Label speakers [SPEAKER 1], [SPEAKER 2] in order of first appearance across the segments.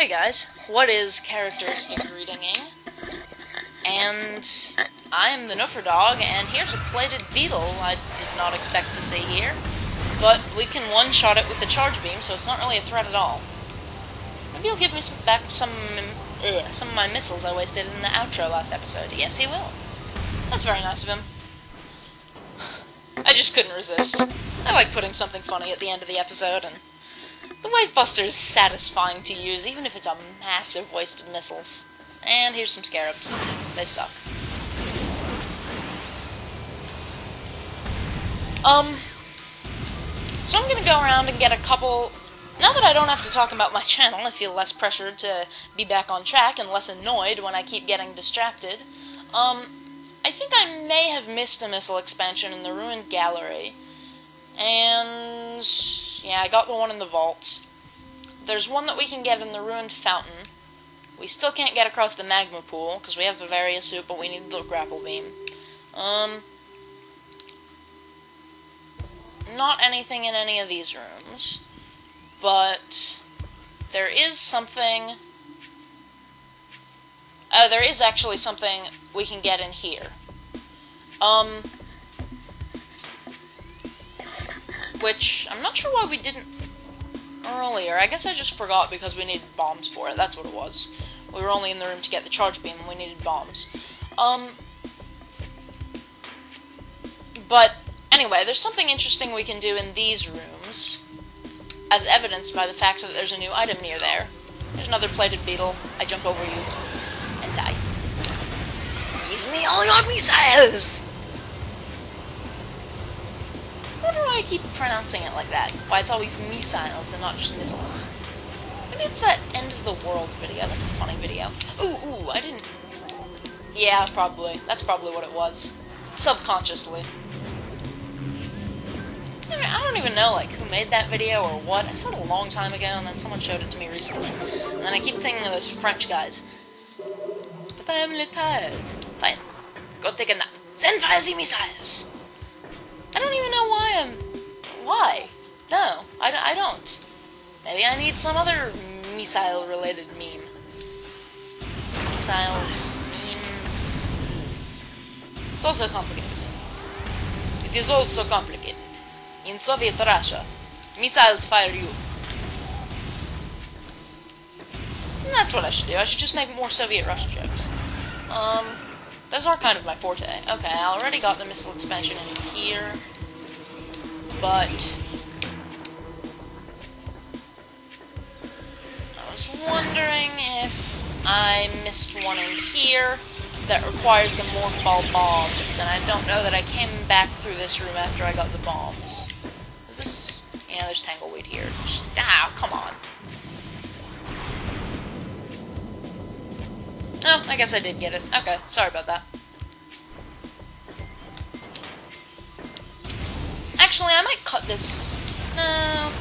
[SPEAKER 1] Hey guys, what is characteristic greetinging? And I'm the Nuffer Dog, and here's a plated beetle I did not expect to see here. But we can one-shot it with the charge beam, so it's not really a threat at all. Maybe he'll give me back some of my missiles I wasted in the outro last episode. Yes, he will. That's very nice of him. I just couldn't resist. I like putting something funny at the end of the episode, and the Wave Buster is satisfying to use, even if it's a massive waste of missiles. And here's some scarabs. They suck. So I'm gonna go around and get a couple... Now that I don't have to talk about my channel, I feel less pressured to be back on track and less annoyed when I keep getting distracted. I think I may have missed a missile expansion in the Ruined Gallery. And... yeah, I got the one in the vault. There's one that we can get in the Ruined Fountain. We still can't get across the magma pool, because we have the Varia suit, but we need the grapple beam. Not anything in any of these rooms. But there is something... there is actually something we can get in here. Which, I'm not sure why we didn't earlier. I guess I just forgot because we needed bombs for it. That's what it was. We were only in the room to get the charge beam and we needed bombs. But, anyway, there's something interesting we can do in these rooms, as evidenced by the fact that there's a new item near there. There's another plated beetle. I jump over you and die. Give me all your missiles! I wonder why I keep pronouncing it like that. Why it's always meesiles and not just missiles. Maybe it's that end of the world video. That's a funny video. Ooh, I didn't... Yeah, probably. That's probably what it was. Subconsciously. I don't even know, like, who made that video or what. I saw it a long time ago, and then someone showed it to me recently. And then I keep thinking of those French guys. But I'm a little tired. Fine. Go take a nap. Then fire the missiles! I don't even know why I'm... Why? No, I don't. Maybe I need some other missile-related meme. Missiles, memes... It's also complicated. It is also complicated. In Soviet Russia, missiles fire you. And that's what I should do. I should just make more Soviet Russia jokes. Those are kind of my forte. Okay, I already got the missile expansion in here, but I was wondering if I missed one in here that requires the morph ball bombs, and I don't know that I came back through this room after I got the bombs. Is this... yeah, there's tangleweed here. Come on. Oh, I guess I did get it. Okay, sorry about that. Actually, I might cut this... No.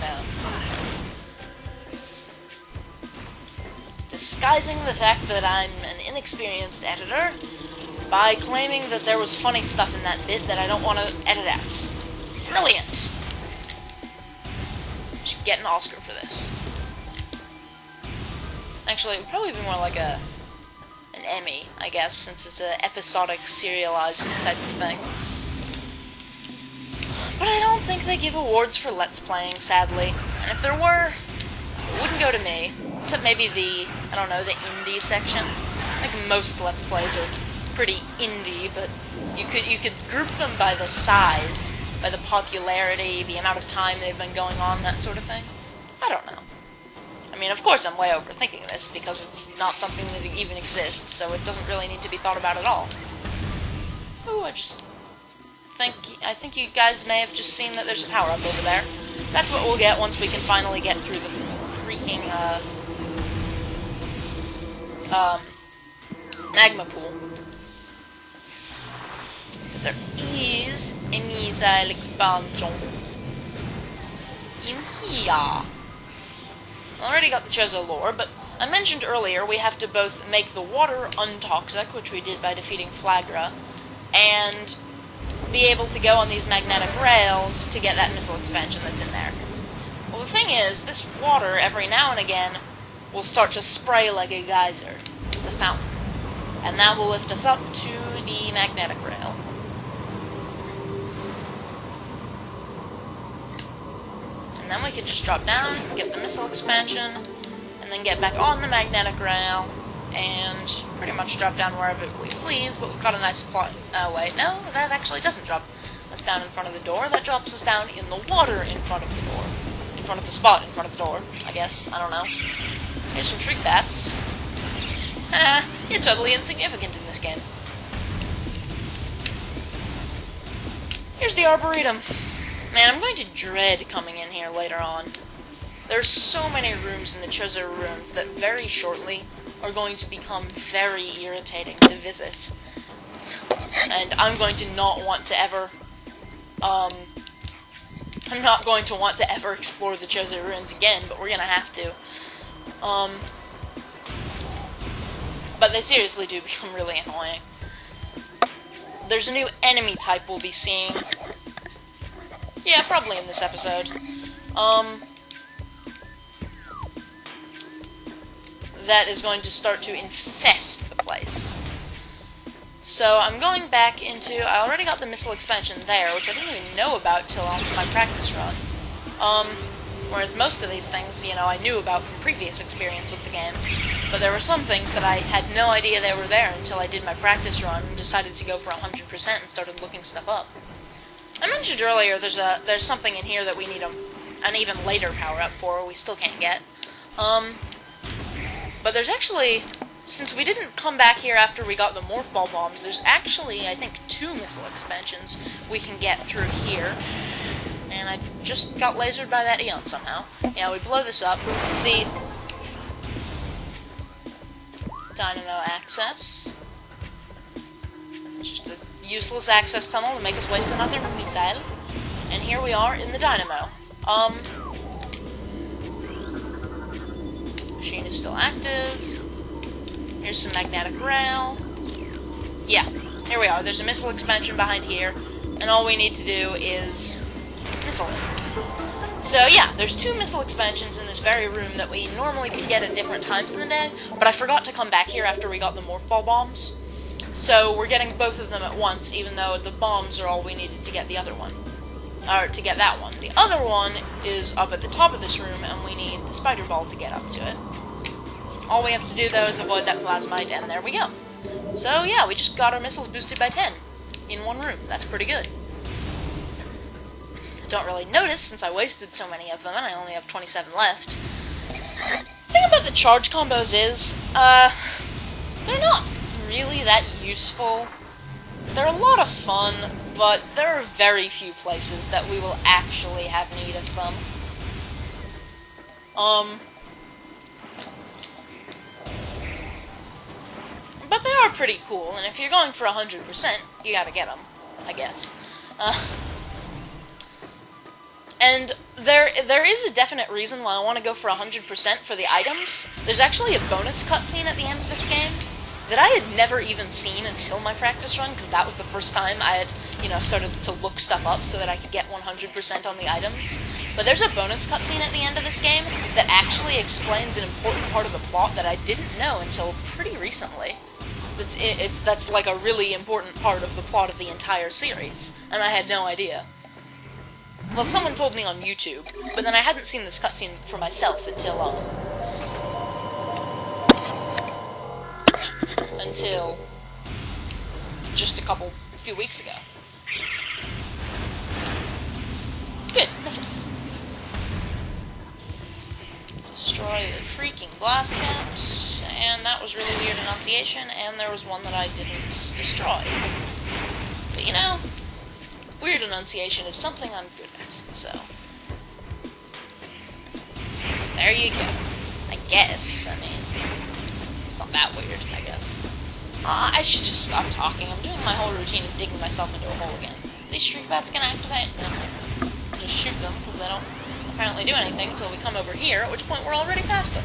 [SPEAKER 1] Disguising the fact that I'm an inexperienced editor by claiming that there was funny stuff in that bit that I don't want to edit out. Brilliant! Should get an Oscar for this. Actually, it would probably be more like an Emmy, I guess, since it's an episodic, serialized type of thing. But I don't think they give awards for Let's Playing, sadly. And if there were, it wouldn't go to me. Except maybe the, I don't know, the indie section. I think most Let's Plays are pretty indie, but you could group them by the size, by the popularity, the amount of time they've been going on, that sort of thing. I don't know. I mean, of course I'm way overthinking this, because it's not something that even exists, so it doesn't really need to be thought about at all. Ooh, I think you guys may have just seen that there's a power-up over there. That's what we'll get once we can finally get through the freaking, magma pool. But there is a missile expansion in here. I already got the Chozo lore, but I mentioned earlier we have to both make the water untoxic, which we did by defeating Flagra, and be able to go on these magnetic rails to get that missile expansion that's in there. Well, the thing is, this water, every now and again, will start to spray like a geyser. It's a fountain. And that will lift us up to the magnetic rail. And then we can just drop down, get the missile expansion, and then get back on the magnetic rail, and pretty much drop down wherever we please, but we've got a nice plot. Wait, no, that actually doesn't drop us down in front of the door. That drops us down in the water in front of the door. In front of the spot in front of the door, I guess. I don't know. Here's some shriek bats. You're totally insignificant in this game. Here's the Arboretum. Man, I'm going to dread coming in here later on. There's so many rooms in the Chozo Ruins that very shortly are going to become very irritating to visit. And I'm going to not want to ever, I'm not going to want to ever explore the Chozo Ruins again, but we're gonna have to. But they seriously do become really annoying. There's a new enemy type we'll be seeing. Yeah, probably in this episode. That is going to start to infest the place. So I'm going back into... I already got the missile expansion there, which I didn't even know about till my practice run. Whereas most of these things, you know, I knew about from previous experience with the game. But there were some things that I had no idea they were there until I did my practice run and decided to go for 100% and started looking stuff up. I mentioned earlier there's something in here that we need an even later power-up for, we still can't get. But there's actually, since we didn't come back here after we got the Morph Ball Bombs, there's actually, I think, 2 missile expansions we can get through here. And I just got lasered by that Eon somehow. Yeah, we blow this up. See, dynamo access. Just a useless access tunnel to make us waste another missile. And here we are in the dynamo. Machine is still active. Here's some magnetic rail. Yeah, here we are. There's a missile expansion behind here, and all we need to do is missile it. So yeah, there's 2 missile expansions in this very room that we normally could get at different times in the day, but I forgot to come back here after we got the Morph Ball Bombs. So we're getting both of them at once, even though the bombs are all we needed to get the other one. Or to get that one. The other one is up at the top of this room, and we need the spider ball to get up to it. All we have to do, though, is avoid that plasmite, and there we go. So yeah, we just got our missiles boosted by 10 in one room. That's pretty good. Don't really notice, since I wasted so many of them, and I only have 27 left. The thing about the charge combos is, they're not really that useful. They're a lot of fun, but there are very few places that we will actually have need of them. But they are pretty cool, and if you're going for 100%, you gotta get them, I guess. And there is a definite reason why I want to go for 100% for the items. There's actually a bonus cutscene at the end of this game that I had never even seen until my practice run, because that was the first time I had, you know, started to look stuff up so that I could get 100% on the items. But there's a bonus cutscene at the end of this game that actually explains an important part of the plot that I didn't know until pretty recently. That's like a really important part of the plot of the entire series, and I had no idea. Well, someone told me on YouTube, but then I hadn't seen this cutscene for myself until just a few weeks ago. Good, missiles. Destroy the freaking blast camps, and that was really weird enunciation, and there was one that I didn't destroy. But you know, weird enunciation is something I'm good at, so there you go. I guess, I mean, it's not that weird, I guess. I should just stop talking. I'm doing my whole routine of digging myself into a hole again. Are these shriek bats gonna activate? No. I'll just shoot them, because they don't apparently do anything until we come over here, at which point we're already past them.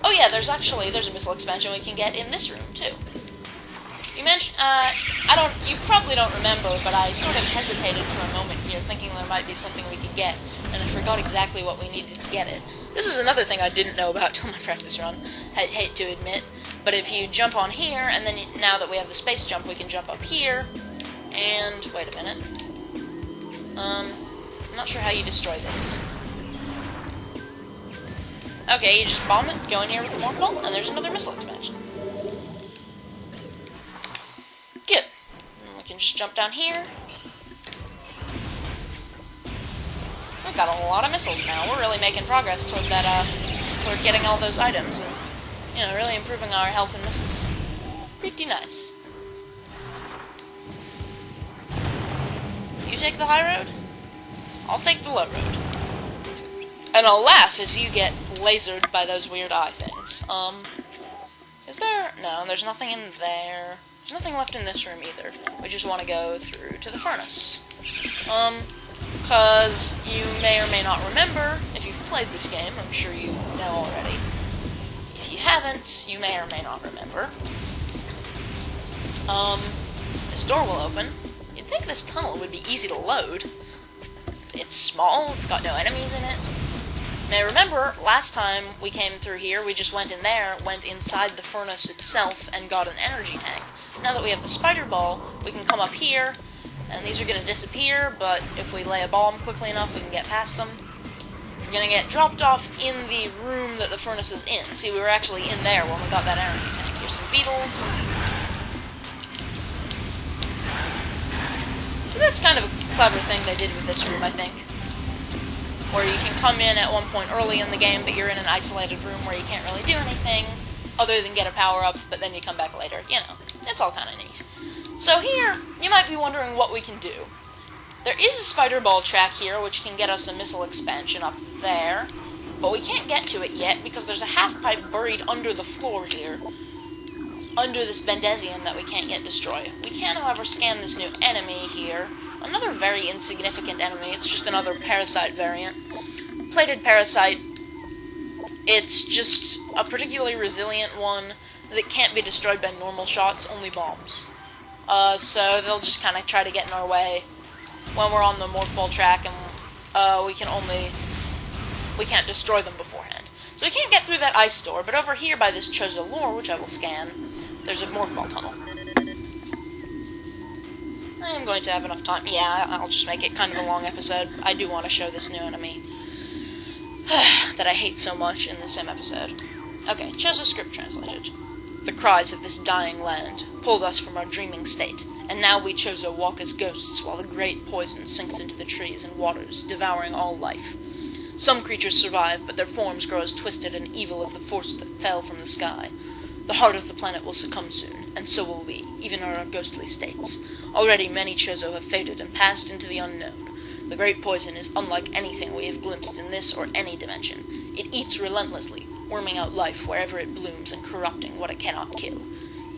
[SPEAKER 1] Oh yeah, there's a missile expansion we can get in this room, too. You mentioned, you probably don't remember, but I sort of hesitated for a moment here, thinking there might be something we could get, and I forgot exactly what we needed to get it. This is another thing I didn't know about till my practice run. I hate to admit. But if you jump on here, and then now that we have the space jump, we can jump up here, and... wait a minute. I'm not sure how you destroy this. Okay, you just bomb it, go in here with the morph ball, and there's another missile expansion. Good. And we can just jump down here. We've got a lot of missiles now. We're really making progress toward that, toward getting all those items, and, you know, really improving our health and missiles. Pretty nice. You take the high road? I'll take the low road. And I'll laugh as you get lasered by those weird eye things. Is there? No, there's nothing in there. There's nothing left in this room either. We just want to go through to the furnace. Because you may or may not remember, if you've played this game, I'm sure you know already. If you haven't, you may or may not remember. This door will open. You'd think this tunnel would be easy to load. It's small, it's got no enemies in it. Now remember, last time we came through here, we just went in there, went inside the furnace itself, and got an energy tank. Now that we have the spider ball, we can come up here, and these are going to disappear, but if we lay a bomb quickly enough, we can get past them. We're going to get dropped off in the room that the furnace is in. See, we were actually in there when we got that energy tank. Here's some beetles. So that's kind of a clever thing they did with this room, I think. Where you can come in at one point early in the game, but you're in an isolated room where you can't really do anything other than get a power-up, but then you come back later. You know, it's all kind of neat. So here, you might be wondering what we can do. There is a spider ball track here, which can get us a missile expansion up there, but we can't get to it yet because there's a half-pipe buried under the floor here, under this Bendesium that we can't yet destroy. We can, however, scan this new enemy here. Another very insignificant enemy. It's just another parasite variant. Plated parasite. It's just a particularly resilient one that can't be destroyed by normal shots, only bombs. So they'll just kind of try to get in our way when we're on the morph ball track, and we can't destroy them beforehand. So we can't get through that ice door, but over here by this Chozo lore, which I will scan, there's a morph ball tunnel. I'm going to have enough time. Yeah, I'll just make it kind of a long episode. I do want to show this new enemy that I hate so much in the same episode. Okay, Chozo script translated. The cries of this dying land pulled us from our dreaming state, and now we Chozo walk as ghosts while the great poison sinks into the trees and waters, devouring all life. Some creatures survive, but their forms grow as twisted and evil as the force that fell from the sky. The heart of the planet will succumb soon, and so will we, even in our ghostly states. Already many Chozo have faded and passed into the unknown. The great poison is unlike anything we have glimpsed in this or any dimension. It eats relentlessly, worming out life wherever it blooms and corrupting what it cannot kill.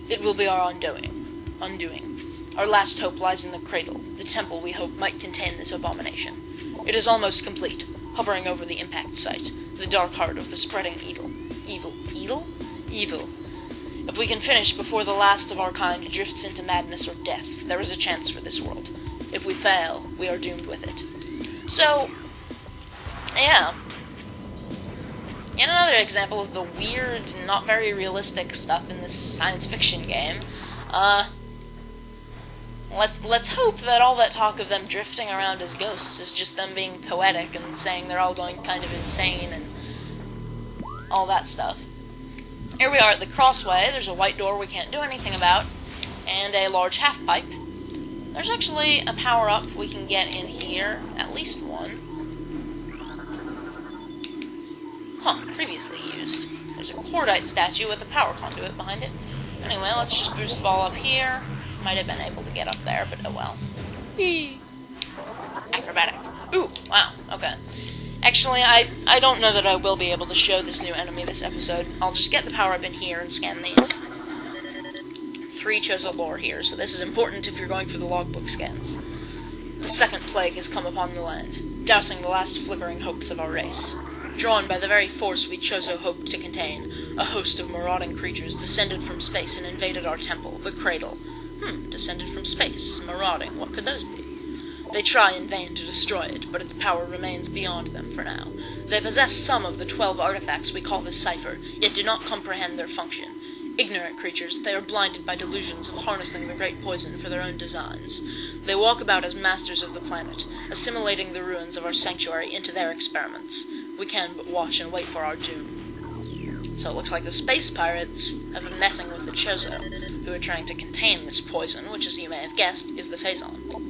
[SPEAKER 1] It will be our undoing. Our last hope lies in the cradle, the temple we hope might contain this abomination. It is almost complete, hovering over the impact site, the dark heart of the spreading evil. Evil. If we can finish before the last of our kind drifts into madness or death, there is a chance for this world. If we fail, we are doomed with it. So, yeah. Yet another example of the weird, not very realistic stuff in this science fiction game. Let's hope that all that talk of them drifting around as ghosts is just them being poetic and saying they're all going kind of insane and all that stuff. Here we are at the crossway. There's a white door we can't do anything about, and a large half-pipe. There's actually a power-up we can get in here, at least one. Previously used. There's a cordite statue with a power conduit behind it. Anyway, let's just boost ball up here. Might have been able to get up there, but oh well. Whee! Acrobatic. Ooh, wow, okay. Actually, I don't know that I will be able to show this new enemy this episode. I'll just get the power-up in here and scan these. 3 Chozo lore here, so this is important if you're going for the logbook scans. The second plague has come upon the land, dousing the last flickering hopes of our race. Drawn by the very force we Chozo hoped to contain, a host of marauding creatures descended from space and invaded our temple, the Cradle. Descended from space, marauding, what could those be? They try in vain to destroy it, but its power remains beyond them for now. They possess some of the 12 artifacts we call the cipher, yet do not comprehend their function. Ignorant creatures, they are blinded by delusions of harnessing the great poison for their own designs. They walk about as masters of the planet, assimilating the ruins of our sanctuary into their experiments. We can but watch and wait for our doom. So it looks like the space pirates have been messing with the Chozo, who are trying to contain this poison, which, as you may have guessed, is the Phazon.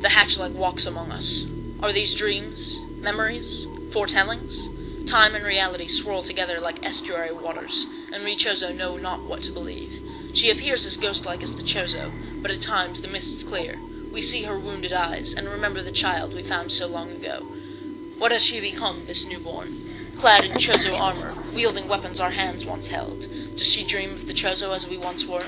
[SPEAKER 1] The hatchling walks among us. Are these dreams, memories, foretellings? Time and reality swirl together like estuary waters, and we Chozo know not what to believe. She appears as ghost-like as the Chozo, but at times the mists clear. We see her wounded eyes, and remember the child we found so long ago. What has she become, this newborn? Clad in Chozo armor, wielding weapons our hands once held. Does she dream of the Chozo as we once were?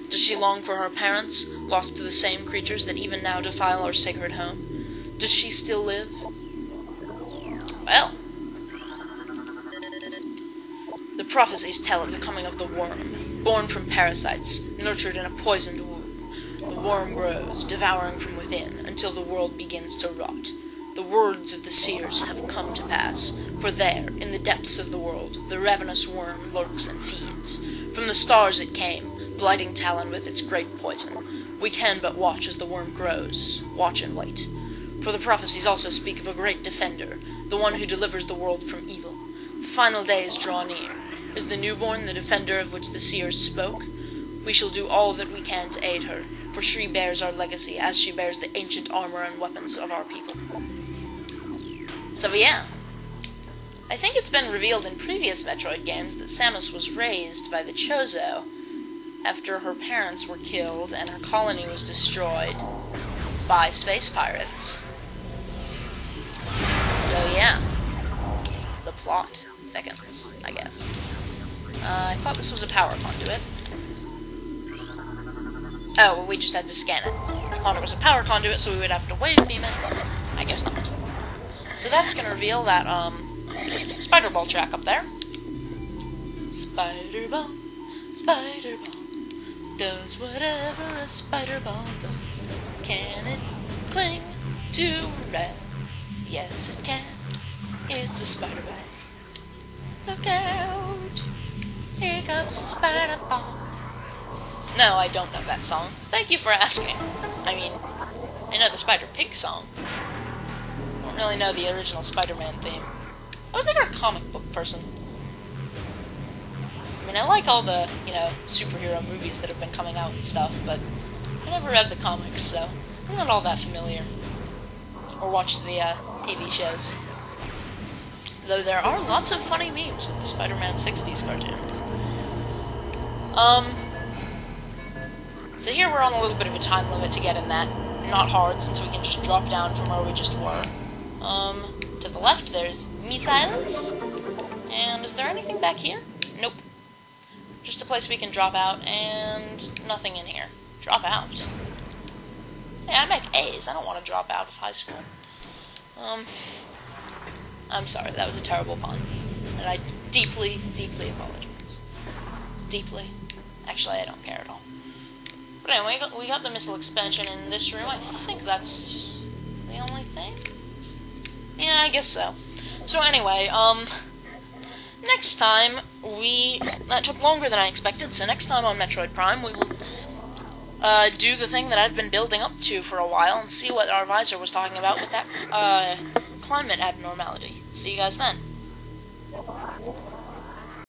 [SPEAKER 1] Does she long for her parents, lost to the same creatures that even now defile our sacred home? Does she still live? Well, the prophecies tell of the coming of the worm, born from parasites, nurtured in a poisoned womb. The worm grows, devouring from within, until the world begins to rot. The words of the seers have come to pass, for there, in the depths of the world, the ravenous worm lurks and feeds. From the stars it came, blighting Talon with its great poison. We can but watch as the worm grows, watch and wait. For the prophecies also speak of a great defender, the one who delivers the world from evil. The final days draw near. Is the newborn the defender of which the seers spoke? We shall do all that we can to aid her, for she bears our legacy as she bears the ancient armor and weapons of our people. So yeah, I think it's been revealed in previous Metroid games that Samus was raised by the Chozo after her parents were killed and her colony was destroyed by space pirates. So yeah, the plot thickens, I guess. I thought this was a power conduit. Oh, well, we just had to scan it. I thought it was a power conduit, so we would have to wave beam it, but I guess not. So that's gonna reveal that, Spider Ball track up there. Spider Ball, does whatever a Spider Ball does. Can it cling to a red? Yes, it can. It's a Spider Ball. Look out! Here comes a Spider Ball. No, I don't know that song. Thank you for asking. I mean, I know the Spider Pig song. I don't really know the original Spider-Man theme. I was never a comic book person. I mean, I like all the, superhero movies that have been coming out and stuff, but I never read the comics, so I'm not all that familiar. Or watched the TV shows. Though there are lots of funny memes with the Spider-Man 60s cartoons. So here we're on a little bit of a time limit to get in that. Not hard, since we can just drop down from where we just were. To the left there's meesiles. And is there anything back here? Nope. Just a place we can drop out, and nothing in here. Drop out? Hey, I make A's. I don't want to drop out of high school. I'm sorry, that was a terrible pun. And I deeply, deeply apologize. Deeply. Actually, I don't care at all. But anyway, we got the missile expansion in this room. I think that's the only thing? Yeah, I guess so. So anyway, next time that took longer than I expected, so next time on Metroid Prime we will do the thing that I've been building up to for a while and see what our advisor was talking about with that climate abnormality. See you guys then.